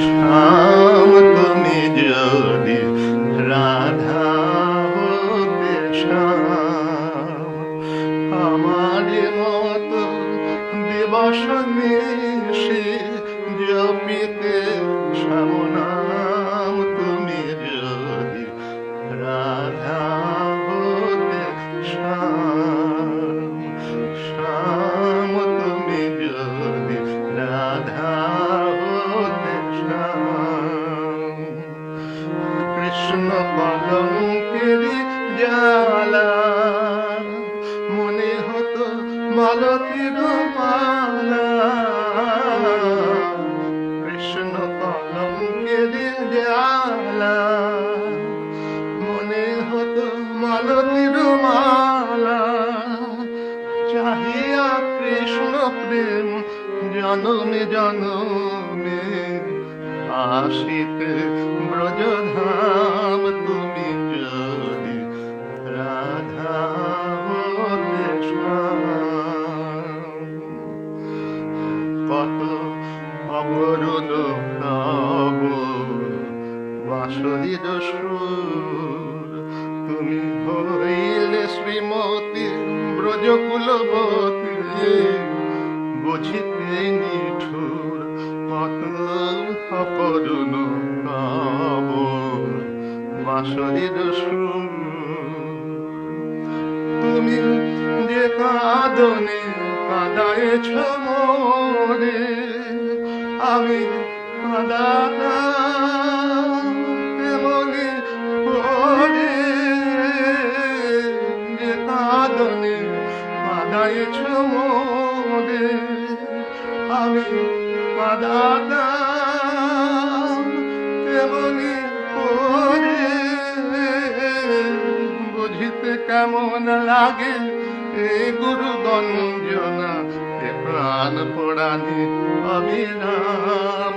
শ্যাম তুমি যদি রাধা হতে শ্যাম, আমার মতো দিবস নিশি জপিতে শ্যাম নাম। তুমি যদি রাধা হতে শ্যাম, শ্যাম তুমি যদি রাধা হতে শ্যাম। কৃষ্ণ কলঙ্কের জ্বালা মনে হতো মালতীর মালা, কৃষ্ণ কলঙ্কের জ্বালা মনে হতো মালতীর মালা। চাহিয়া কৃষ্ণ প্রেম জনমে জনমে আসিতে ব্রজধাম। তুমি যদি রাধা হতে শ্যাম, কত অবরুণ নব বাঁশরীর সুর, তুমি হইলে শ্রীমতী ব্রজকুলবতী বুঝিতে নিঠুর। কত অপরুণ নব বাঁশরীর সুর, তুমি যে কাঁদনে কাঁদায়েছ মোরে, আমি কাঁদাতাম তেমনি পরে। যে কাঁদনে কাঁদায়েছ মোরে, আমি কাঁদাতাম তেমনি পরে। বুঝিতে কেমন লাগে এ গুরু গঞ্জনা, এ প্রাণ পোড়ানি অবিরাম।